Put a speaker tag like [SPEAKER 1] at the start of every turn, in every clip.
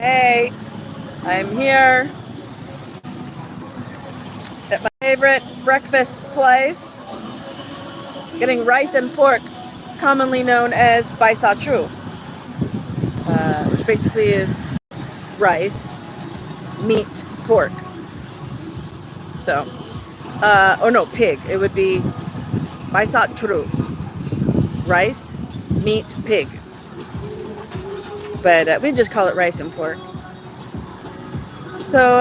[SPEAKER 1] Hey, I'm here at my favorite breakfast place, getting rice and pork, commonly known as baisatru, which basically is rice, meat, pork. So, or no, pig. It would be baisatru, rice, meat, pig. But we just call it rice and pork. So,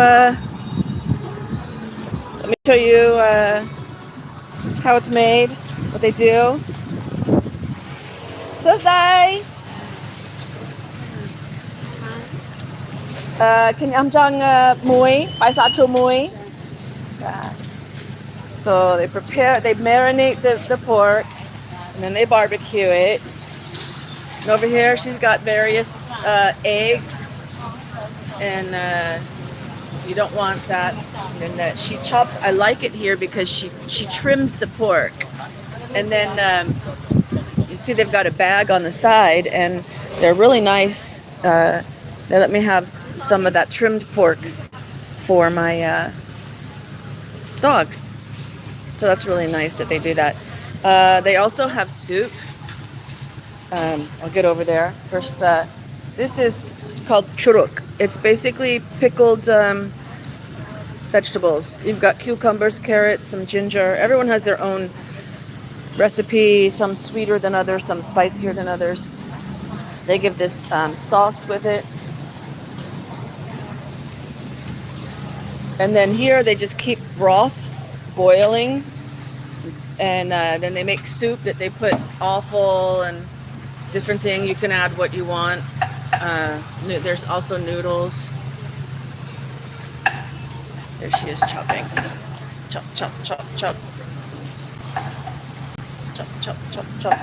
[SPEAKER 1] let me show you how it's made, what they do. Susday! Can Chong muối, baisatru muối. So they marinate the pork, and then they barbecue it. And over here, she's got various eggs, and you don't want that. And then she chops. I like it here because she trims the pork, and then you see they've got a bag on the side, and they're really nice. They let me have some of that trimmed pork for my dogs. So that's really nice that they do that. They also have soup. I'll get over there. First, this is called churuk. It's basically pickled vegetables. You've got cucumbers, carrots, some ginger. Everyone has their own recipe, some sweeter than others, some spicier than others. They give this sauce with it. And then here they just keep broth boiling, and then they make soup that they put offal and different thing. You can add what you want. There's also noodles. There she is chopping. Chop, chop, chop, chop. Chop, chop, chop, chop.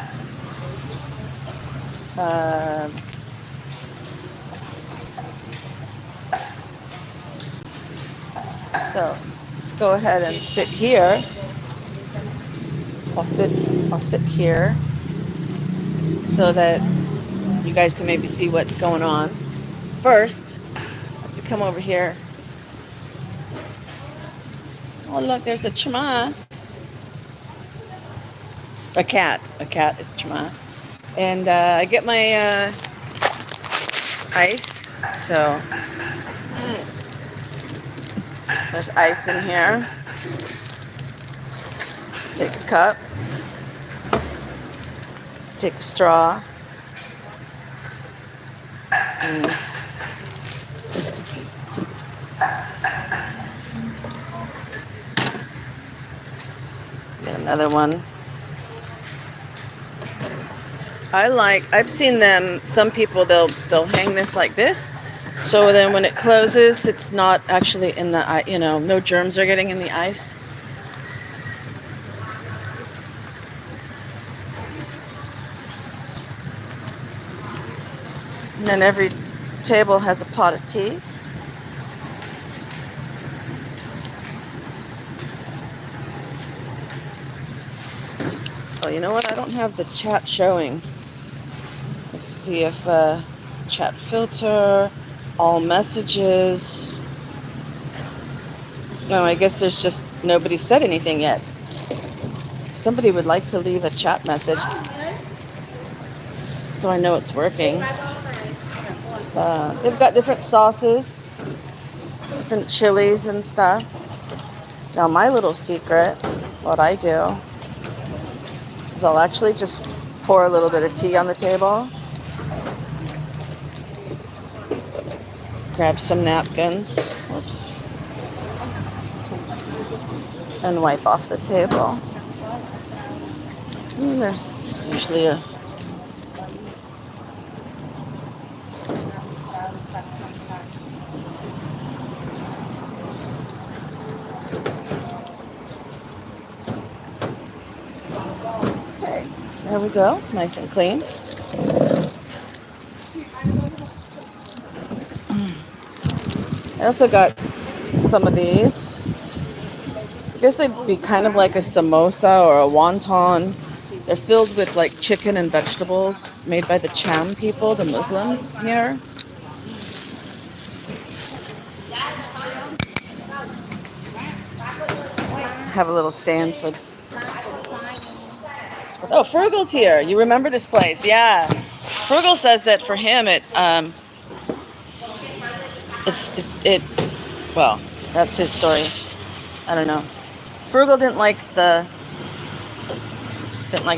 [SPEAKER 1] So let's go ahead and sit here. I'll sit here so that you guys can maybe see what's going on. First, I have to come over here. Oh look, there's a chama. A cat is chama. And I get my ice. So there's ice in here. Take a cup. Take a straw. Get another one. I've seen them, some people, they'll hang this like this. So then when it closes, it's not actually in the, no germs are getting in the ice. And then every table has a pot of tea. Oh, you know what? I don't have the chat showing. Let's see if chat filter, all messages. No, I guess there's just nobody said anything yet. If somebody would like to leave a chat message, so I know it's working. They've got different sauces, different chilies and stuff. Now my little secret, what I do, is I'll actually just pour a little bit of tea on the table. Grab some napkins. Whoops. And wipe off the table. And there's usually a there we go, nice and clean. I also got some of these. I guess they'd be kind of like a samosa or a wonton. They're filled with like chicken and vegetables made by the Cham people, the Muslims here. have a little stand for. Oh, Frugal's here. You remember this place? Yeah. Frugal says that for him, it. Well, that's his story. I don't know. Frugal didn't like it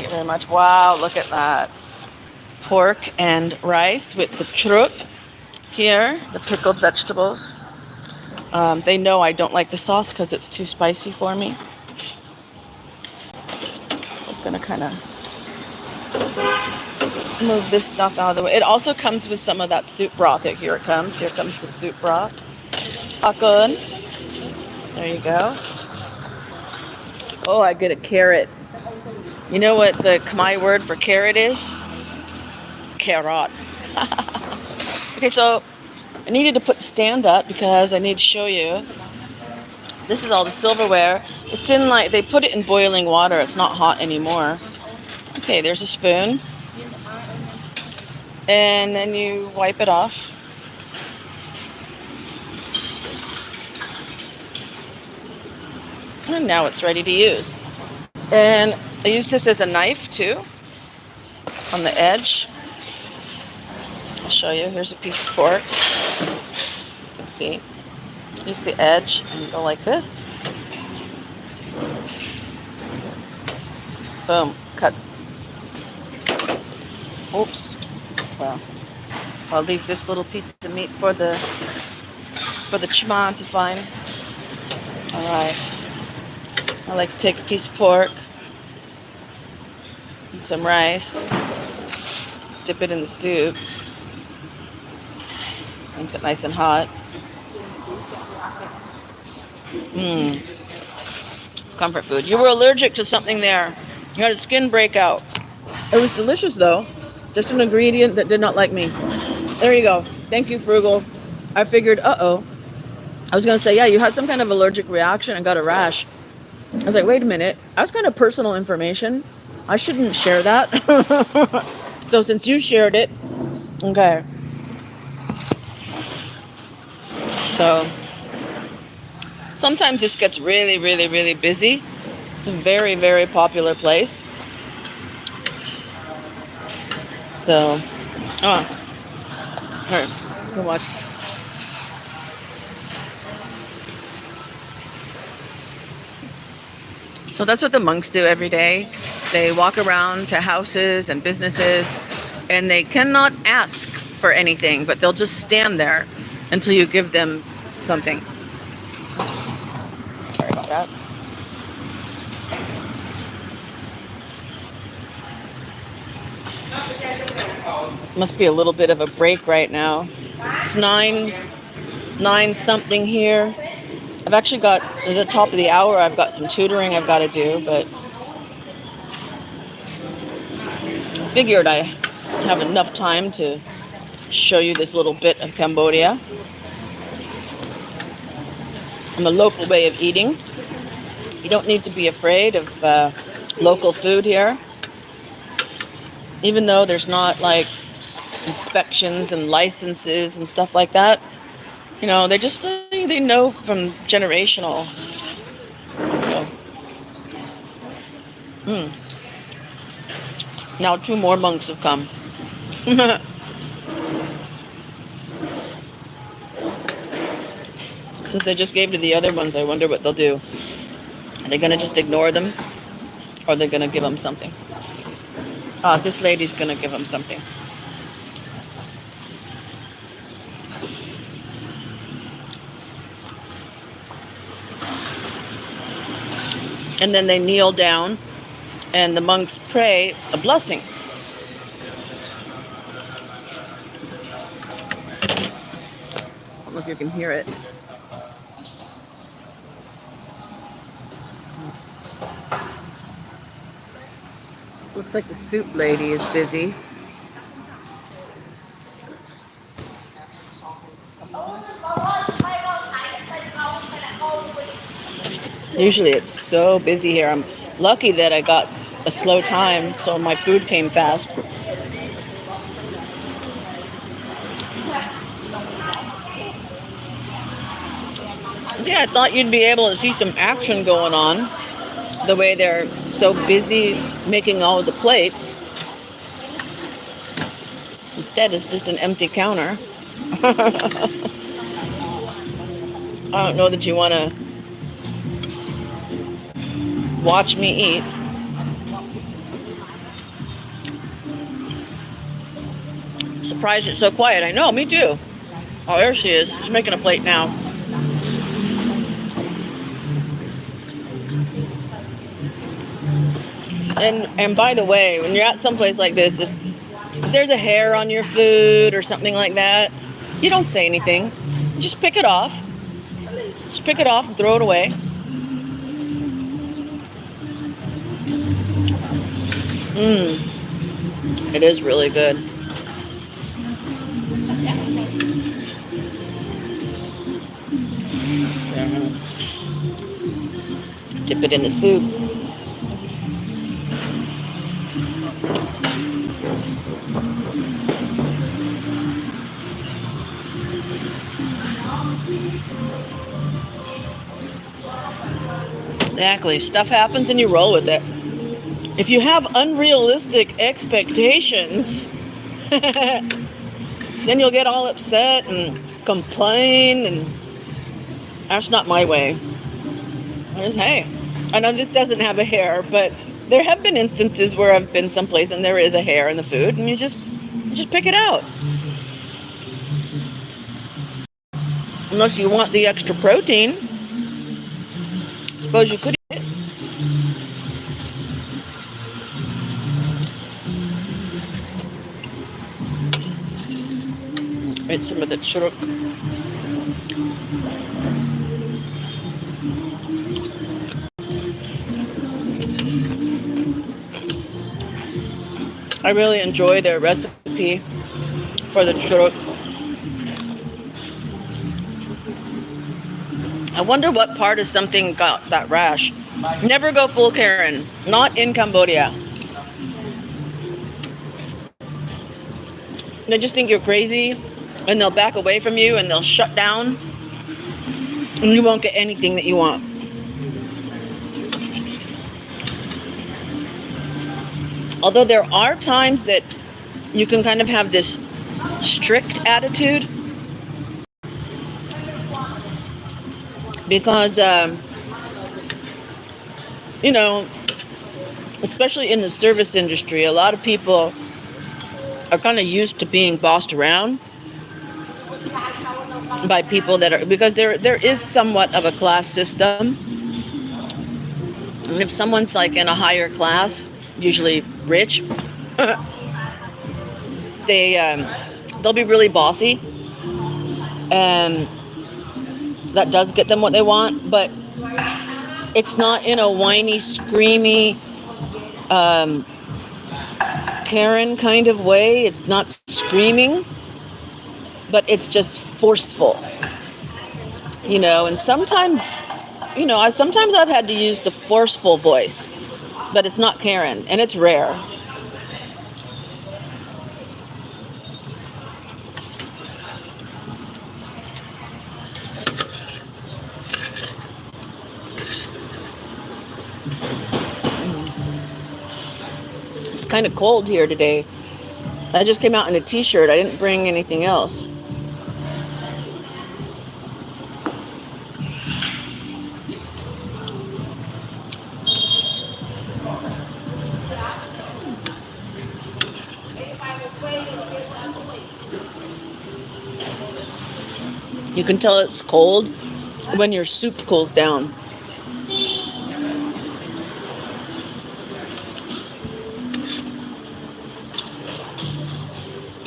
[SPEAKER 1] very much. Wow, look at that. Pork and rice with the trup here, the pickled vegetables. They know I don't like the sauce because it's too spicy for me. I was gonna kind of move this stuff out of the way. It also comes with some of that soup broth. Here it comes. Here comes the soup broth. Akun. There you go. Oh, I get a carrot. You know what the Khmer word for carrot is? Carrot. Okay, so I needed to put the stand up because I need to show you. This is all the silverware. It's in they put it in boiling water. It's not hot anymore. Okay, there's a spoon. And then you wipe it off. And now it's ready to use. And I use this as a knife too, on the edge. I'll show you. Here's a piece of pork. You can see. Use the edge and go like this. Boom. Cut. Oops. Well, I'll leave this little piece of meat for the chima to find. All right. I like to take a piece of pork and some rice, dip it in the soup, makes it nice and hot. Comfort food. You were allergic to something there. You had a skin breakout. It was delicious though. Just an ingredient that did not like me. There you go. Thank you, Frugal. I figured, I was going to say, yeah, you had some kind of allergic reaction and got a rash. I was like, wait a minute. That's kind of personal information. I shouldn't share that. So since you shared it, okay. So sometimes this gets really, really, really busy. It's a very, very popular place. So, here, come watch. So that's what the monks do every day. They walk around to houses and businesses, and they cannot ask for anything, but they'll just stand there until you give them something. Oops. Sorry about that. Must be a little bit of a break right now. It's 9 something here. I've actually got, at the top of the hour, I've got some tutoring I've got to do, but figured I have enough time to show you this little bit of Cambodia and the local way of eating. You don't need to be afraid of local food here. Even though there's not like inspections and licenses and stuff like that, you know, they know from generational. Now 2 more monks have come. Since they just gave to the other ones, I wonder what they'll do. Are they going to just ignore them? Or are they going to give them something? This lady's going to give them something. And then they kneel down, and the monks pray a blessing. I don't know if you can hear it. Looks like the soup lady is busy. Usually it's so busy here. I'm lucky that I got a slow time, so my food came fast. See, I thought you'd be able to see some action going on. the way they're so busy making all of the plates. Instead, it's just an empty counter. I don't know that you want to watch me eat. Surprised it's so quiet. I know, me too. Oh, there she is. She's making a plate now. And by the way, when you're at some place like this, if there's a hair on your food or something like that, you don't say anything. You just pick it off. Just pick it off and throw it away. It is really good. Dip it in the soup. Exactly. Stuff happens and you roll with it. If you have unrealistic expectations, then you'll get all upset and complain, and that's not my way. Hey, I know this doesn't have a hair, but there have been instances where I've been someplace and there is a hair in the food, and you just pick it out. Unless you want the extra protein, suppose you could eat it. It's some of the churuk. I really enjoy their recipe for the churuk. I wonder what part of something got that rash. Never go full Karen. Not in Cambodia. They just think you're crazy, and they'll back away from you, and they'll shut down, and you won't get anything that you want. Although there are times that you can kind of have this strict attitude, because, especially in the service industry, a lot of people are kind of used to being bossed around by people that are, because there is somewhat of a class system. And if someone's like in a higher class, usually rich, they'll be really bossy, and that does get them what they want, but it's not in a whiny, screamy, Karen kind of way. It's not screaming, but it's just forceful, and sometimes I've had to use the forceful voice, but it's not Karen, and it's rare. It's kind of cold here today. I just came out in a t-shirt. I didn't bring anything else. You can tell it's cold when your soup cools down.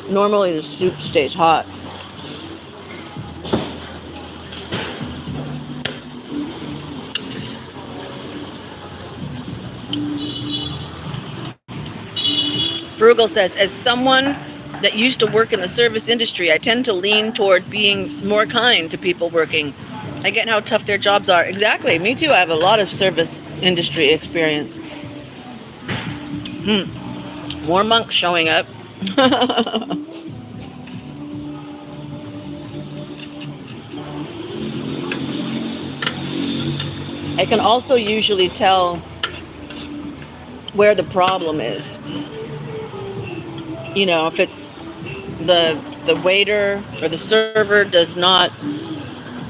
[SPEAKER 1] Normally the soup stays hot. Frugal says, as someone that used to work in the service industry, I tend to lean toward being more kind to people working. I get how tough their jobs are. Exactly. Me too. I have a lot of service industry experience. More monks showing up. I can also usually tell where the problem is. You know, if it's the waiter or the server does not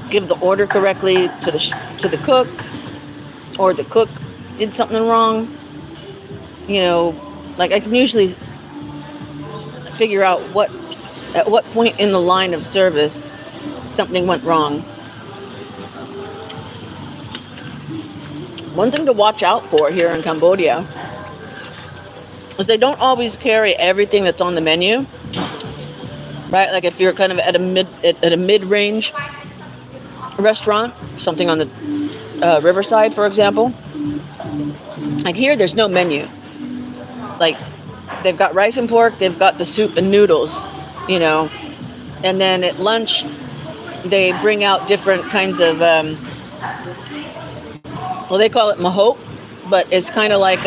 [SPEAKER 1] give the order correctly to the cook, or the cook did something wrong, you know, like I can usually figure out at what point in the line of service something went wrong. One thing to watch out for here in Cambodia is they don't always carry everything that's on the menu, right? Like if you're kind of at a mid-range restaurant, something on the Riverside, for example. Like here, there's no menu. Like they've got rice and pork, they've got the soup and noodles, you know, and then at lunch they bring out different kinds of well, they call it mahop, but it's kind of like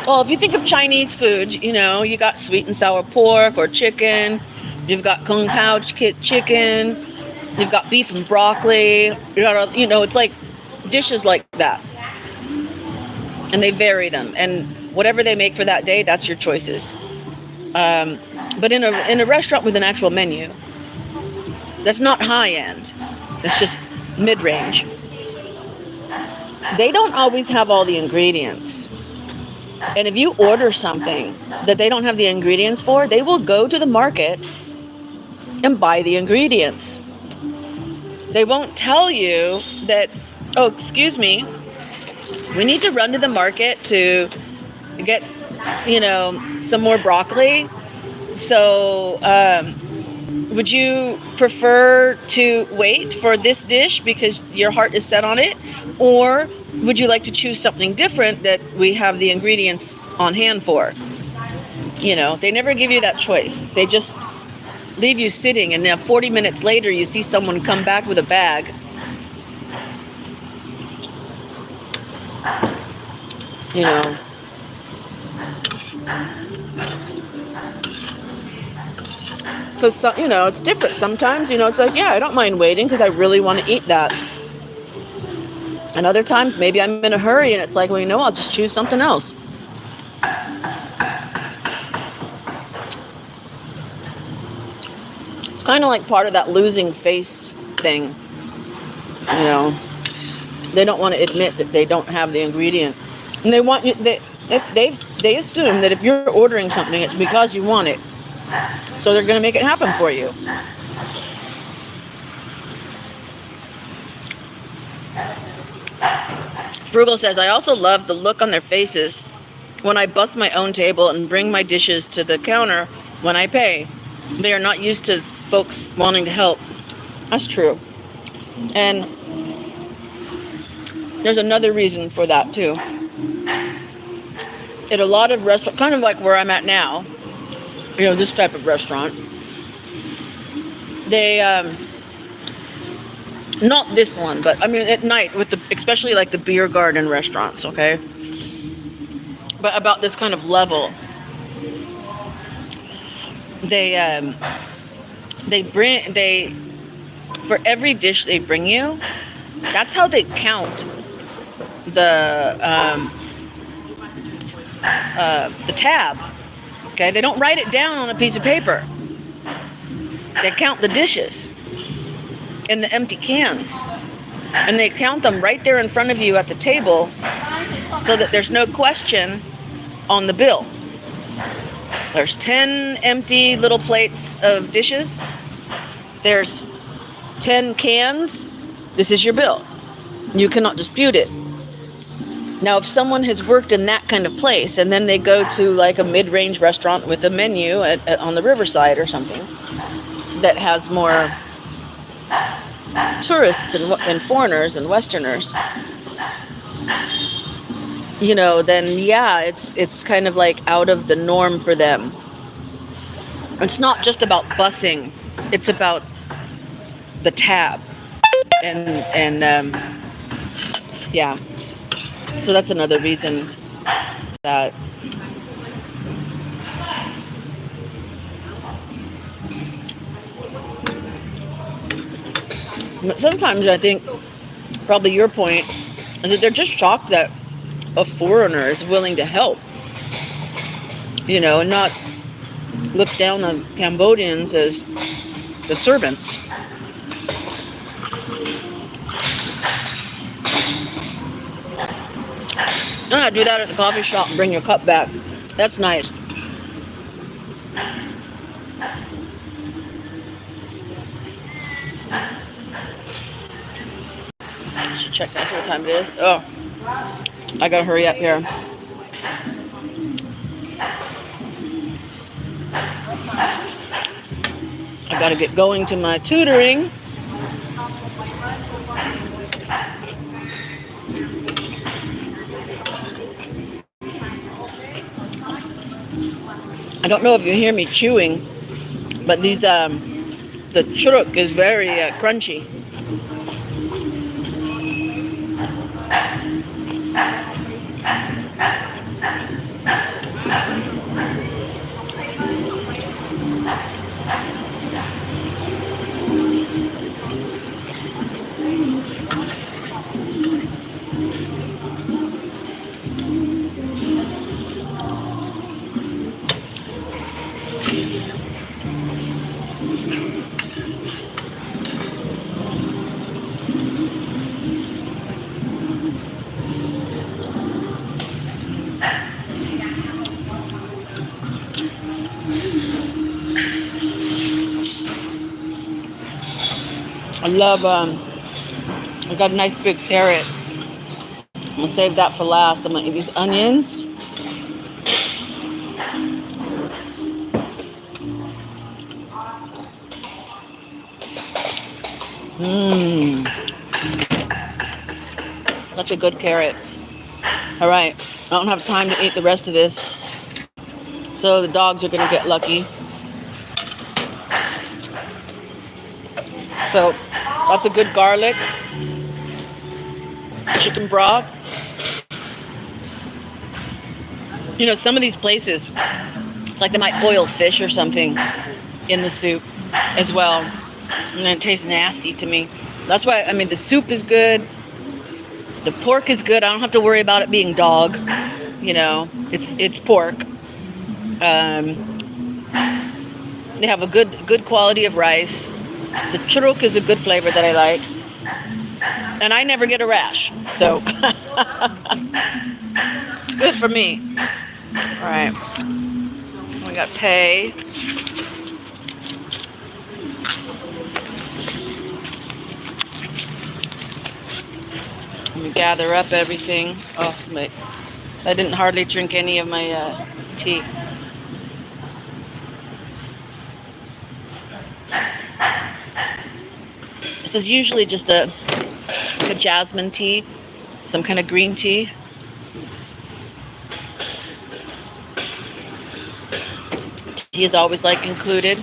[SPEAKER 1] well, if you think of Chinese food, you know, you got sweet and sour pork or chicken, you've got kung pao chicken, you've got beef and broccoli, you know, it's like dishes like that. And they vary them, and whatever they make for that day, that's your choices. But in a restaurant with an actual menu, that's not high end. It's just mid-range. They don't always have all the ingredients. And if you order something that they don't have the ingredients for, they will go to the market and buy the ingredients. They won't tell you that, oh, excuse me, we need to run to the market to get, you know, some more broccoli. So, would you prefer to wait for this dish because your heart is set on it? Or would you like to choose something different that we have the ingredients on hand for? You know, they never give you that choice. They just leave you sitting, and now 40 minutes later, you see someone come back with a bag. You know, because, you know, it's different. Sometimes, you know, it's like, yeah, I don't mind waiting because I really want to eat that. And other times, maybe I'm in a hurry and it's like, well, you know, I'll just choose something else. It's kind of like part of that losing face thing. You know, they don't want to admit that they don't have the ingredient. And they want you, they assume that if you're ordering something, it's because you want it. So they're going to make it happen for you. Frugal says, I also love the look on their faces when I bust my own table and bring my dishes to the counter when I pay. They are not used to folks wanting to help. That's true. And there's another reason for that too. At a lot of restaurants, kind of like where I'm at now, you know, this type of restaurant, they, not this one, but I mean at night with especially like the beer garden restaurants, okay? But about this kind of level, for every dish they bring you, that's how they count the tab. Okay, they don't write it down on a piece of paper. They count the dishes and the empty cans, and they count them right there in front of you at the table, so that there's no question on the bill. There's 10 empty little plates of dishes. There's 10 cans. This is your bill. You cannot dispute it. Now, if someone has worked in that kind of place and then they go to like a mid-range restaurant with a menu on the Riverside or something that has more tourists and foreigners and Westerners, you know, then yeah, it's kind of like out of the norm for them. It's not just about busing; it's about the tab, and yeah. So that's another reason that but sometimes I think probably your point is that they're just shocked that a foreigner is willing to help, you know, and not look down on Cambodians as the servants. Do that at the coffee shop and bring your cup back. That's nice. I should check that, see what time it is. Oh, I gotta hurry up here. I gotta get going to my tutoring. I don't know if you hear me chewing, but these the churuk is very crunchy. I love, I got a nice big carrot. I'm gonna save that for last. I'm gonna eat these onions. Such a good carrot. All right, I don't have time to eat the rest of this, so the dogs are gonna get lucky. So that's a good garlic, chicken broth. You know, some of these places, it's like they might boil fish or something in the soup as well, and it tastes nasty to me. That's why, I mean, the soup is good. The pork is good. I don't have to worry about it being dog. You know, it's pork. They have a good quality of rice. The churuk is a good flavor that I like. And I never get a rash. So it's good for me. All right. We got pay. Let me gather up everything. Oh, wait. I didn't hardly drink any of my tea. This is usually just like a jasmine tea, some kind of green tea. Tea is always like included.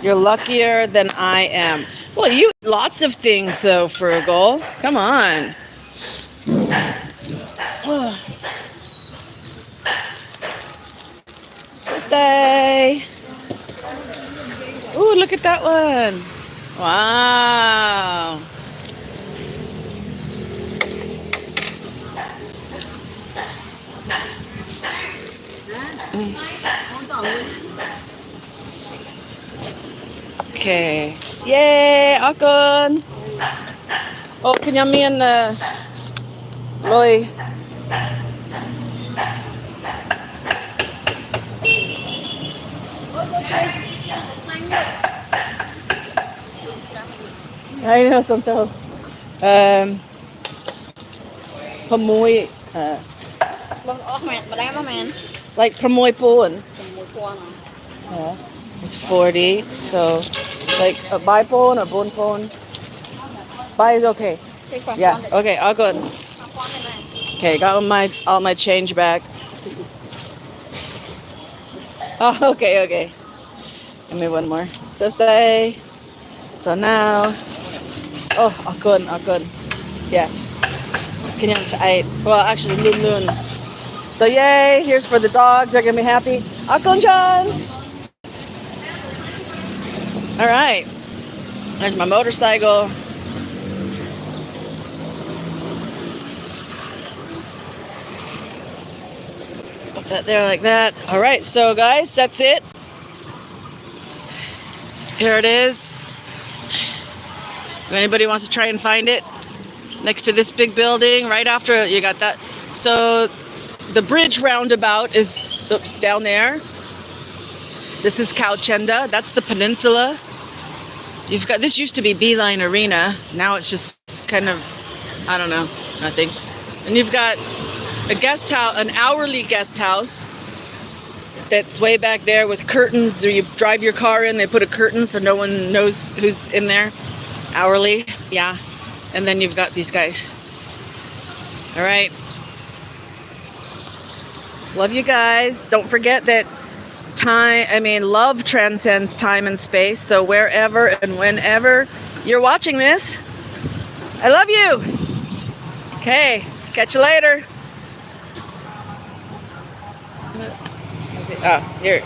[SPEAKER 1] You're luckier than I am. Well, you eat lots of things though, Frugal. Come on. Stay. Ooh, look at that one. Wow. Okay. Yay, akon. Oh, kenyamin loy. I know something. Pamoy. Like pamoy pon. Yeah. It's 40. So, like a buy pon or bon pon. Buy is okay. Yeah. Okay. All good. Okay. Got all my change back. Oh, okay. Okay. Give me one more. So stay. So now. Oh, akon. Yeah. Kanyang chait. Well, actually, lun. So yay, here's for the dogs. They're gonna be happy. Akon John. All right. There's my motorcycle. Put that there like that. All right, so guys, that's it. Here it is. If anybody wants to try and find it, next to this big building, right after you got that. So the bridge roundabout is down there. This is Cowchenda. That's the peninsula. You've got, this used to be Beeline Arena. Now it's just kind of, I don't know, nothing. And you've got a guest house, an hourly guest house that's way back there with curtains, or you drive your car in, they put a curtain so no one knows who's in there. Hourly, yeah. And then you've got these guys. All right. Love you guys. Don't forget that love transcends time and space. So wherever and whenever you're watching this, I love you. Okay, catch you later. Oh, here.